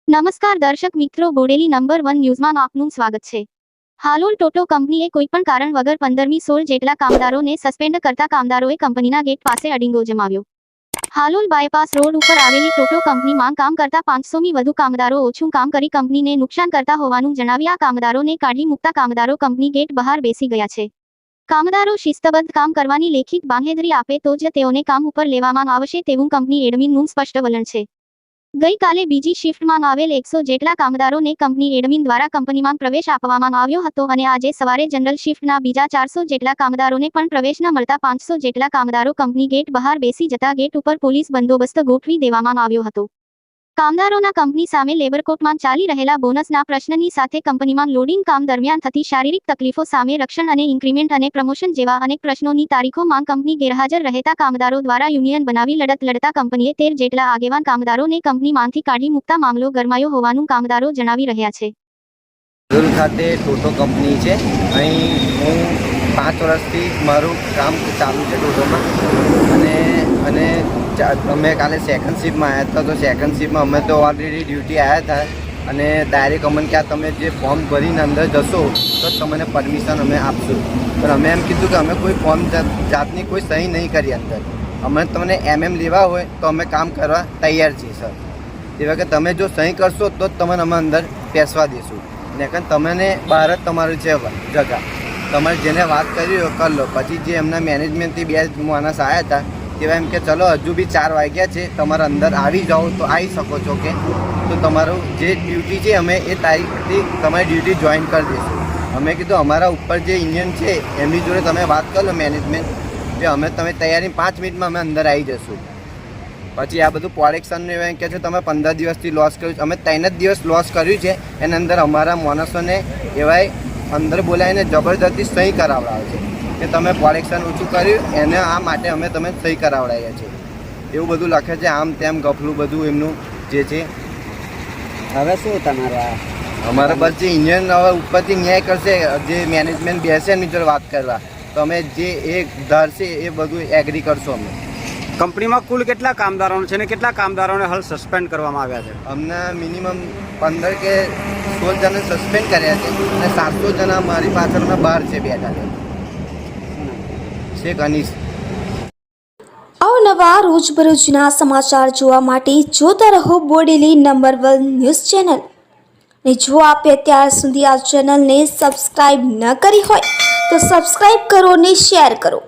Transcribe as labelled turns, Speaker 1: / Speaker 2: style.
Speaker 1: નમસ્કાર દર્શક મિત્રો, બોડેલી નંબર 1 ન્યૂઝમાં આપનું સ્વાગત છે। હાલોલ ટોટો કંપનીએ કોઈપણ કારણ વગર 15મી 16 જેટલા કામદારોને સસ્પેન્ડ કરતા કામદારોએ કંપનીના ગેટ પાસે અડીંગો જમાવ્યો। હાલોલ બાયપાસ રોડ ઉપર આવેલી ટોટો કંપનીમાં કામ કરતા 500મી વધુ કામદારો ઓછું કામ કરી કંપનીને નુકસાન કરતા હોવાનું જણાવી આ કામદારોને કાઢી મૂકતા કામદારો કંપની ગેટ બહાર બેસી ગયા છે। કામદારો શિસ્તબદ્ધ કામ કરવાની લેખિત બાંહેધરી આપે તો જ તેઓને કામ ઉપર લેવામાં આવશે તેવું કંપની એડમિનનું સ્પષ્ટ વલણ છે। ગઈકાલે બીજી શિફ્ટમાં આવેલ 100 જેટલા કામદારોને કંપની એડમિન દ્વારા કંપનીમાં પ્રવેશ આપવામાં આવ્યો હતો અને આજે સવારે જનરલ શિફ્ટના બીજા 400 જેટલા કામદારોને પણ પ્રવેશ ન મળતા 500 જેટલા કામદારો કંપની ગેટ બહાર બેસી જતા ગેટ ઉપર પોલીસ બંદોબસ્ત ગોઠવી દેવામાં આવ્યો હતો। કામદારોના કંપની સામે લેબર કોર્ટમાં ચાલી રહેલા બોનસના પ્રશ્નની સાથે કંપનીમાં લોડિંગ કામ દરમિયાન થતી શારીરિક તકલીફો સામે રક્ષણ અને ઇન્ક્રીમેન્ટ અને પ્રમોશન જેવા અનેક પ્રશ્નોની તારીખોમાં કંપની ગેરહાજર રહેતા કામદારો દ્વારા યુનિયન બનાવી લડત લડતા કંપનીએ 13 જેટલા આગેવાન કામદારોને કંપનીમાંથી કાઢી મૂકતા મામલો ગરમાયો હોવાનું કામદારો જણાવી રહ્યા છે।
Speaker 2: હાલોલ ખાતે ટોટો કંપની છે। અહીં હું 5 વર્ષથી મારું કામ ચાલુ છે ટોટોમાં અને અમે કાલે સેકન્ડ શિફ્ટમાં આવ્યા હતા। તો સેકન્ડ શિફ્ટમાં અમે તો ઓલરેડી ડ્યુટી આવ્યા હતા અને ડાયરેક્ટ અમને કે તમે જે ફોર્મ ભરીને અંદર જશો તો તમને પરમિશન અમે આપશું। પણ અમે એમ કીધું કે અમે કોઈ ફોર્મ જાતની કોઈ સહી નહીં કરી અંદર। અમે તમને લેવા હોય તો અમે કામ કરવા તૈયાર છીએ સર। એવા કે તમે જો સહી કરશો તો જ તમને અમે અંદર બેસવા દઈશું, ને કે તમને બહાર જ તમારું છે જગા। તમારે જેને વાત કરી હોય કરી લો। પછી જે એમના મેનેજમેન્ટથી 2 માણસ આવ્યા હતા તેવા એમ કે ચલો હજુ બી 4 વાગ્યા છે, તમારે અંદર આવી જાઓ તો આવી શકો છો કે તો તમારું જે ડ્યુટી છે અમે એ તારીખથી તમારી ડ્યુટી જોઈન કરી દઈશું। અમે કીધું અમારા ઉપર જે યુનિયન છે એમની જોડે તમે વાત કરો લો મેનેજમેન્ટ કે અમે તમે તૈયારી 5 મિનિટમાં અમે અંદર આવી જશું। પછી આ બધું પ્રોડક્શનનું એવું એમ કહે છે તમે 15 દિવસથી લોસ કર્યું છે। અમે 3 જ દિવસ લોસ કર્યું છે, એની અંદર અમારા માણસોને એવાય અંદર બોલાવીને જબરદસ્તી સહી કરાવડાવે છે કે તમે પ્રોડક્શન ઓછું કર્યું એને આ માટે અમે તમે સહી કરાવડાવ્યા છે, એવું બધું લખે છે। આમ તેમ ગફલું બધું એમનું જે છે।
Speaker 3: હવે શું તમારા
Speaker 2: અમારે બસ જે ઇન્જિન હવે ઉપરથી ન્યાય કરશે, જે મેનેજમેન્ટ બેસે એમની જોડે વાત કરવા તો અમે જે એ ધારશે એ બધું એગ્રી કરશો અમે।
Speaker 3: કંપનીમાં કુલ કેટલા કામદારો છે ને કેટલા કામદારોને હાલ સસ્પેન્ડ કરવામાં આવ્યા છે?
Speaker 2: અમને મિનિમમ 15 કે 16 જણા સસ્પેન્ડ કર્યા છે અને 700 જણા મારી પાછળના બહાર છે બેઠા છે। શેખ અનીસ।
Speaker 4: અવનવા રોજબરોજના સમાચાર જોવા માટે જોતા રહો બોડેલી નંબર 1 ન્યૂઝ ચેનલ। ને જો આપે અત્યાર સુધી આ ચેનલને સબસ્ક્રાઇબ ન કરી હોય તો સબસ્ક્રાઇબ કરો અને શેર કરો।